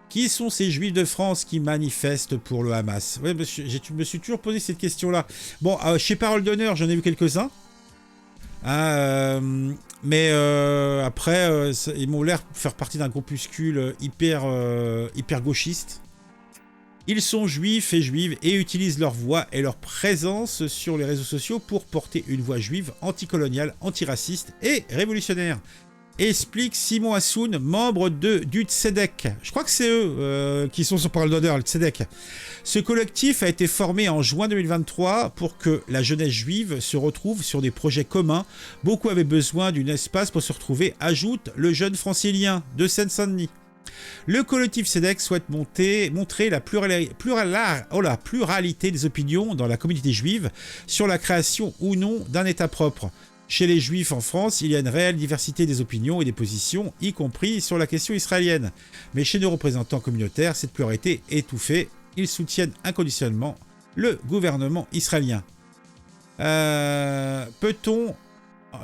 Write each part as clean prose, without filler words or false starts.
Qui sont ces juifs de France qui manifestent pour le Hamas? Ouais, je me suis toujours posé cette question-là. Bon, chez Parole d'honneur, j'en ai vu quelques-uns. Mais après, ils m'ont l'air de faire partie d'un groupuscule hyper gauchiste. Ils sont juifs et juives et utilisent leur voix et leur présence sur les réseaux sociaux pour porter une voix juive anticoloniale, antiraciste et révolutionnaire. Explique Simon Hassoun, membre du Tzedek. Je crois que c'est eux qui sont sur Parole d'honneur, le Tzedek. Ce collectif a été formé en juin 2023 pour que la jeunesse juive se retrouve sur des projets communs. Beaucoup avaient besoin d'un espace pour se retrouver, ajoute le jeune francilien de Seine-Saint-Denis. Le collectif Tzedek souhaite montrer la pluralité des opinions dans la communauté juive sur la création ou non d'un État propre. Chez les Juifs en France, il y a une réelle diversité des opinions et des positions, y compris sur la question israélienne. Mais chez nos représentants communautaires, cette pluralité est étouffée. Ils soutiennent inconditionnellement le gouvernement israélien. Peut-on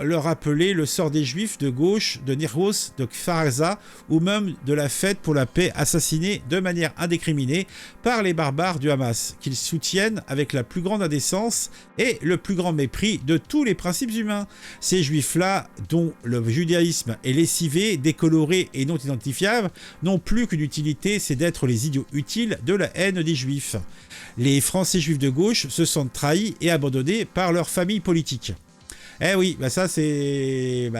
leur rappeler le sort des Juifs de gauche, de Niros, de Kfar Aza, ou même de la Fête pour la paix assassinée de manière indécriminée par les barbares du Hamas, qu'ils soutiennent avec la plus grande indécence et le plus grand mépris de tous les principes humains. Ces Juifs-là, dont le judaïsme est lessivé, décoloré et non identifiable, n'ont plus qu'une utilité, c'est d'être les idiots utiles de la haine des Juifs. Les Français juifs de gauche se sentent trahis et abandonnés par leur famille politique. Eh oui, bah ça c'est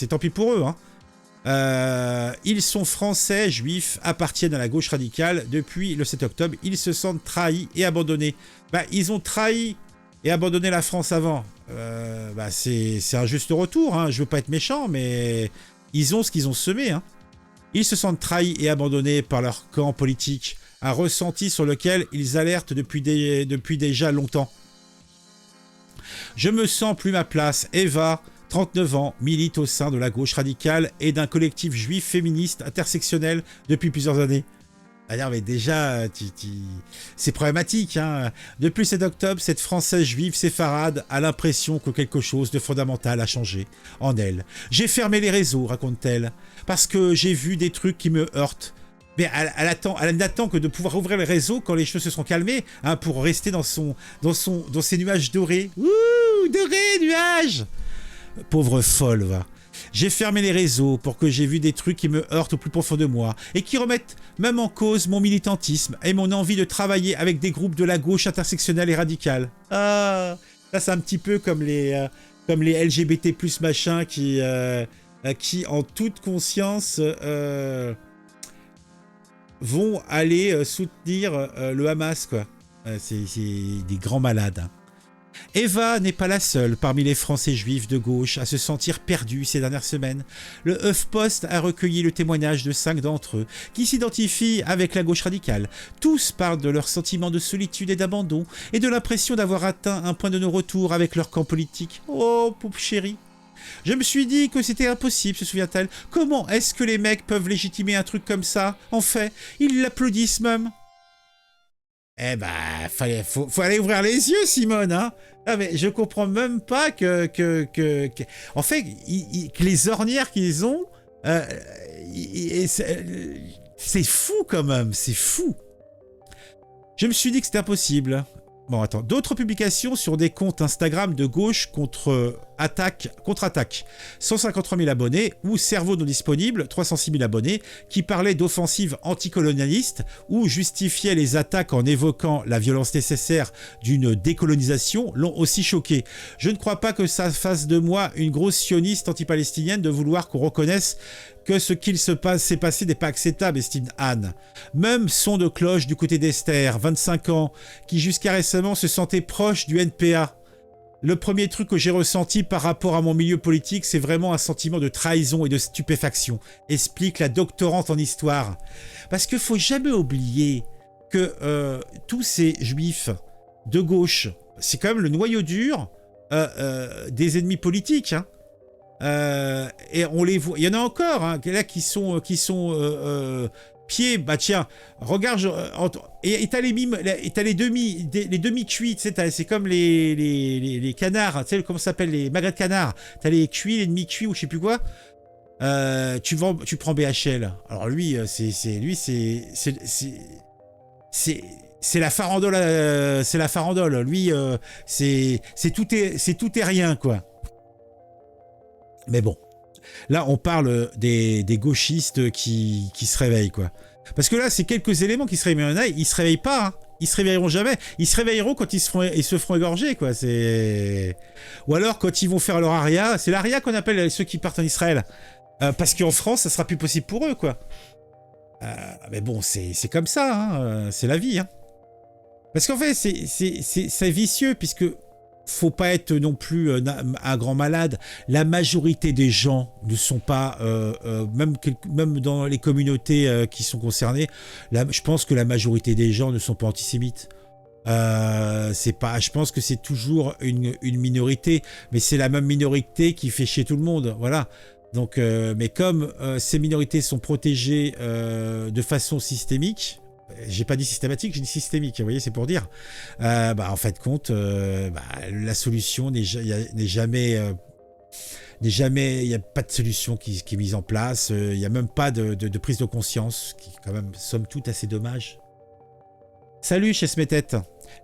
tant pis pour eux. Ils sont français, juifs, appartiennent à la gauche radicale depuis le 7 octobre. Ils se sentent trahis et abandonnés. Ils ont trahi et abandonné la France avant. C'est un juste retour. Je veux pas être méchant, mais ils ont ce qu'ils ont semé. Ils se sentent trahis et abandonnés par leur camp politique, un ressenti sur lequel ils alertent depuis déjà longtemps. Je me sens plus ma place. Eva, 39 ans, milite au sein de la gauche radicale et d'un collectif juif féministe intersectionnel depuis plusieurs années. Non, mais déjà, c'est problématique. Depuis le 7 octobre, cette Française juive séfarade a l'impression que quelque chose de fondamental a changé en elle. J'ai fermé les réseaux, raconte-t-elle, parce que j'ai vu des trucs qui me heurtent. Mais elle n'attend que de pouvoir ouvrir le réseau quand les choses se seront calmées, pour rester dans ses nuages dorés. Ouh, dorés, nuages! Pauvre folle, va. J'ai fermé les réseaux pour que j'ai vu des trucs qui me heurtent au plus profond de moi et qui remettent même en cause mon militantisme et mon envie de travailler avec des groupes de la gauche intersectionnelle et radicale. Ah, ça c'est un petit peu comme les LGBT+, machin qui en toute conscience... vont aller soutenir le Hamas, quoi. C'est des grands malades. Eva n'est pas la seule parmi les Français juifs de gauche à se sentir perdus ces dernières semaines. Le HuffPost a recueilli le témoignage de 5 d'entre eux qui s'identifient avec la gauche radicale. Tous parlent de leur sentiment de solitude et d'abandon et de l'impression d'avoir atteint un point de non-retour avec leur camp politique. Oh, pauvre chérie. Je me suis dit que c'était impossible, se souvient-elle. Comment est-ce que les mecs peuvent légitimer un truc comme ça? En fait, ils l'applaudissent même. Faut aller ouvrir les yeux, Simone, Ah, mais je comprends même pas en fait, que les ornières qu'ils ont, c'est fou quand même, c'est fou. Je me suis dit que c'était impossible. Bon, attends. D'autres publications sur des comptes Instagram de gauche contre-attaque. 153 000 abonnés ou Cerveau non disponible, 306 000 abonnés, qui parlaient d'offensives anticolonialistes ou justifiaient les attaques en évoquant la violence nécessaire d'une décolonisation, l'ont aussi choqué. Je ne crois pas que ça fasse de moi une grosse sioniste anti-palestinienne de vouloir qu'on reconnaisse que ce qu'il s'est passé n'est pas acceptable, estime Anne. Même son de cloche du côté d'Esther, 25 ans, qui jusqu'à récemment se sentait proche du NPA. Le premier truc que j'ai ressenti par rapport à mon milieu politique, c'est vraiment un sentiment de trahison et de stupéfaction, explique la doctorante en histoire. Parce qu'il faut jamais oublier que tous ces juifs de gauche, c'est quand même le noyau dur des ennemis politiques, et on les voit, il y en a encore là qui sont pieds, tiens, regarde, et t'as les mimes, t'as les demi-cuits, tu sais, c'est comme les canards, tu sais, comment ça s'appelle, les magrets de canard, t'as les cuits, les demi-cuits ou je sais plus quoi. Tu prends BHL. Alors lui, c'est la farandole, c'est la farandole. Lui, c'est tout et rien, quoi. Mais bon, là, on parle des gauchistes qui se réveillent, quoi. Parce que là, c'est quelques éléments qui se réveillent. Ils se réveillent pas, hein. Ils se réveilleront jamais. Ils se réveilleront quand ils se feront égorger, quoi. Ou alors quand ils vont faire leur aria. C'est l'aria qu'on appelle ceux qui partent en Israël. Parce qu'en France, ça sera plus possible pour eux, quoi. Mais bon, c'est comme ça, hein. C'est la vie, hein. Parce qu'en fait, c'est vicieux, puisque faut pas être non plus un grand malade. La majorité des gens ne sont pas, même dans les communautés qui sont concernées, je pense que la majorité des gens ne sont pas antisémites. Je pense que c'est toujours une minorité, mais c'est la même minorité qui fait chier tout le monde. Voilà. Donc, mais comme ces minorités sont protégées de façon systémique, j'ai pas dit systématique, j'ai dit systémique, vous voyez, c'est pour dire. En fait, compte, la solution n'est jamais, il n'y a pas de solution qui est mise en place, il n'y a même pas de prise de conscience, qui est quand même, somme toute, assez dommage. Salut chez Smetet.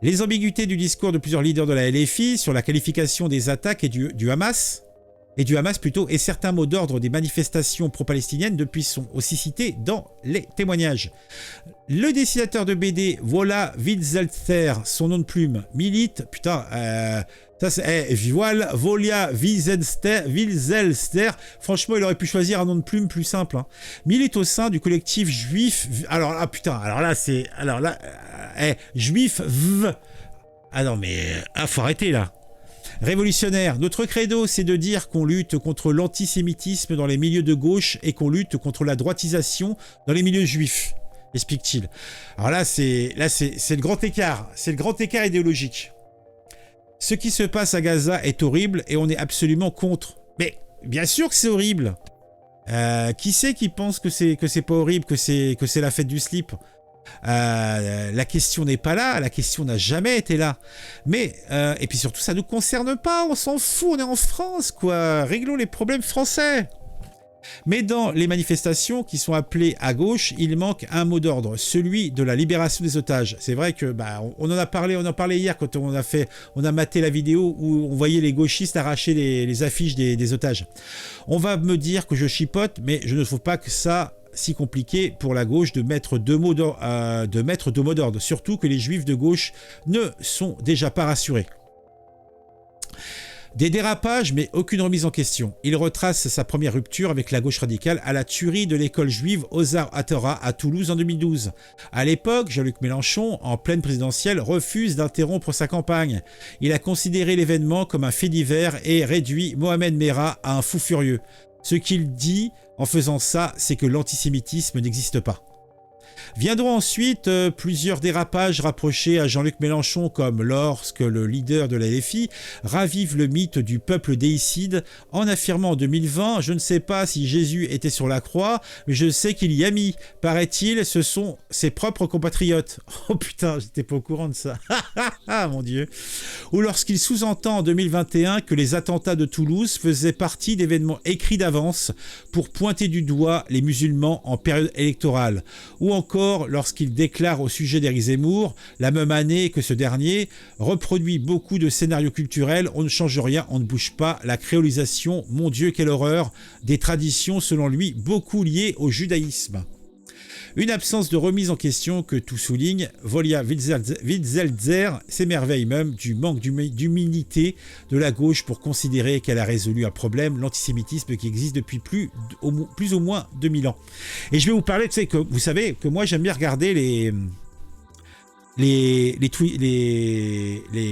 Les ambiguïtés du discours de plusieurs leaders de la LFI sur la qualification des attaques et du Hamas, et certains mots d'ordre des manifestations pro-palestiniennes depuis sont aussi cités dans les témoignages. Le dessinateur de BD Vola Wieselster, son nom de plume, milite, Volia Wieselster, franchement il aurait pu choisir un nom de plume plus simple, hein. Milite au sein du collectif juif, juif faut arrêter là. Révolutionnaire, notre credo, c'est de dire qu'on lutte contre l'antisémitisme dans les milieux de gauche et qu'on lutte contre la droitisation dans les milieux juifs, explique-t-il. Alors là, c'est le grand écart, c'est le grand écart idéologique. Ce qui se passe à Gaza est horrible et on est absolument contre. Mais bien sûr que c'est horrible. Qui c'est qui pense que c'est pas horrible, que c'est la fête du slip? La question n'est pas là, la question n'a jamais été là. Mais, et puis surtout, ça ne nous concerne pas, on s'en fout, on est en France, quoi. Réglons les problèmes français. Mais dans les manifestations qui sont appelées à gauche, il manque un mot d'ordre, celui de la libération des otages. C'est vrai que on en parlait hier quand on a maté la vidéo où on voyait les gauchistes arracher les affiches des otages. On va me dire que je chipote, mais je ne trouve pas que ça si compliqué pour la gauche de mettre deux mots d'ordre, surtout que les juifs de gauche ne sont déjà pas rassurés. Des dérapages, mais aucune remise en question. Il retrace sa première rupture avec la gauche radicale à la tuerie de l'école juive Ozar HaTorah à Toulouse en 2012. À l'époque, Jean-Luc Mélenchon, en pleine présidentielle, refuse d'interrompre sa campagne. Il a considéré l'événement comme un fait divers et réduit Mohamed Merah à un fou furieux. Ce qu'il dit en faisant ça, c'est que l'antisémitisme n'existe pas. Viendront ensuite plusieurs dérapages rapprochés à Jean-Luc Mélenchon, comme lorsque le leader de la LFI ravive le mythe du peuple déicide en affirmant en 2020 « Je ne sais pas si Jésus était sur la croix, mais je sais qu'il y a mis. Paraît-il, ce sont ses propres compatriotes. » Oh putain, j'étais pas au courant de ça. Ah mon Dieu. Ou lorsqu'il sous-entend en 2021 que les attentats de Toulouse faisaient partie d'événements écrits d'avance pour pointer du doigt les musulmans en période électorale. Ou encore lorsqu'il déclare au sujet d'Éric Zemmour, la même année que ce dernier, reproduit beaucoup de scénarios culturels, on ne change rien, on ne bouge pas, la créolisation, mon Dieu quelle horreur, des traditions selon lui beaucoup liées au judaïsme. Une absence de remise en question que tout souligne, Volia Wieselster s'émerveille même du manque d'humilité de la gauche pour considérer qu'elle a résolu un problème, l'antisémitisme qui existe depuis plus ou moins 2000 ans. Et je vais vous parler, vous savez que moi j'aime bien regarder les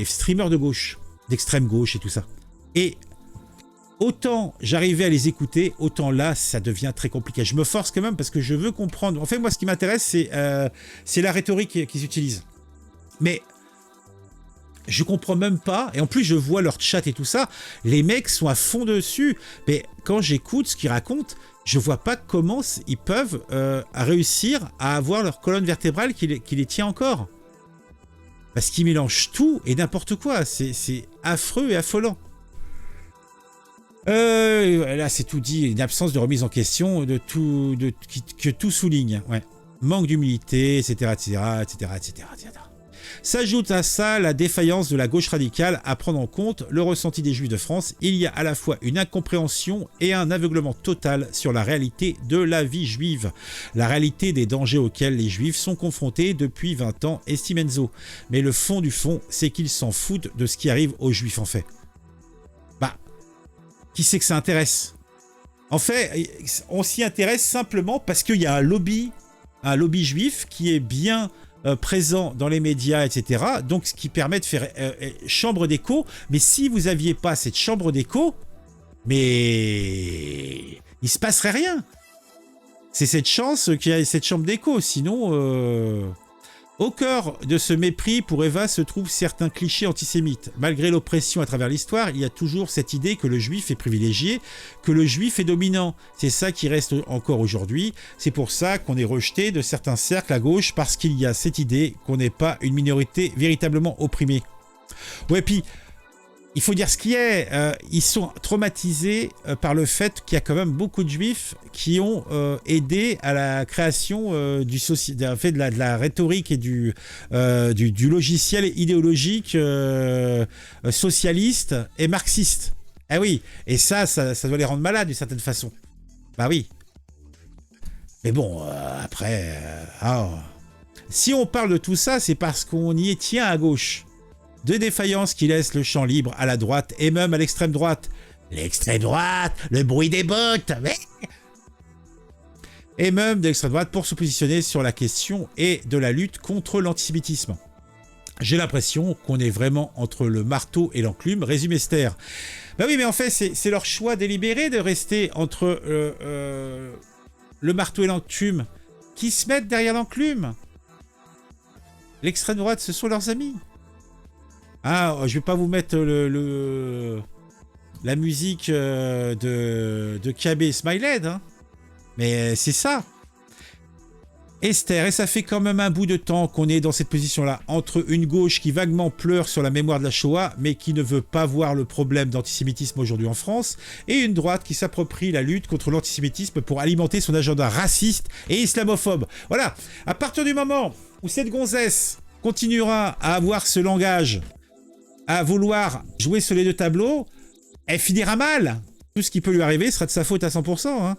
streamers de gauche, d'extrême gauche et tout ça. Et autant j'arrivais à les écouter, autant là, ça devient très compliqué. Je me force quand même parce que je veux comprendre. En fait, moi, ce qui m'intéresse, c'est la rhétorique qu'ils utilisent. Mais je comprends même pas. Et en plus, je vois leur chat et tout ça. Les mecs sont à fond dessus. Mais quand j'écoute ce qu'ils racontent, je vois pas comment ils peuvent réussir à avoir leur colonne vertébrale qui les tient encore. Parce qu'ils mélangent tout et n'importe quoi. C'est affreux et affolant. Là, c'est tout dit, une absence de remise en question de tout, que tout souligne. Ouais. Manque d'humilité, etc., etc., etc., etc., etc. S'ajoute à ça la défaillance de la gauche radicale à prendre en compte le ressenti des Juifs de France. Il y a à la fois une incompréhension et un aveuglement total sur la réalité de la vie juive, la réalité des dangers auxquels les Juifs sont confrontés depuis 20 ans, estime Enzo. Mais le fond du fond, c'est qu'ils s'en foutent de ce qui arrive aux Juifs en fait. Bah, qui c'est que ça intéresse? En fait, on s'y intéresse simplement parce qu'il y a un lobby juif qui est bien présent dans les médias, etc. Donc, ce qui permet de faire chambre d'écho. Mais si vous n'aviez pas cette chambre d'écho, mais il se passerait rien. C'est cette chance qu'il y a cette chambre d'écho. Sinon, au cœur de ce mépris pour Eva se trouvent certains clichés antisémites. Malgré l'oppression à travers l'histoire, il y a toujours cette idée que le juif est privilégié, que le juif est dominant. C'est ça qui reste encore aujourd'hui. C'est pour ça qu'on est rejeté de certains cercles à gauche, parce qu'il y a cette idée qu'on n'est pas une minorité véritablement opprimée. Ouais, puis il faut dire ce qui est, ils sont traumatisés par le fait qu'il y a quand même beaucoup de juifs qui ont aidé à la création de la rhétorique et du logiciel idéologique socialiste et marxiste. Ah oui, et ça doit les rendre malades d'une certaine façon. Bah oui. Mais bon, après... Si on parle de tout ça, c'est parce qu'on y tient à gauche. De défaillance qui laisse le champ libre à la droite et même à l'extrême droite. L'extrême droite, le bruit des bottes. Et même de l'extrême droite pour se positionner sur la question et de la lutte contre l'antisémitisme. J'ai l'impression qu'on est vraiment entre le marteau et l'enclume, résume Esther. Ben oui, mais en fait, c'est leur choix délibéré de rester entre le marteau et l'enclume, qui se mettent derrière l'enclume. L'extrême droite, ce sont leurs amis. Ah, je vais pas vous mettre la musique de KB et Smiled, hein. Mais c'est ça. Esther, et ça fait quand même un bout de temps qu'on est dans cette position-là, entre une gauche qui vaguement pleure sur la mémoire de la Shoah, mais qui ne veut pas voir le problème d'antisémitisme aujourd'hui en France, et une droite qui s'approprie la lutte contre l'antisémitisme pour alimenter son agenda raciste et islamophobe. Voilà, à partir du moment où cette gonzesse continuera à avoir ce langage, à vouloir jouer sur les deux tableaux, elle finira mal. Tout ce qui peut lui arriver sera de sa faute à 100%. Hein.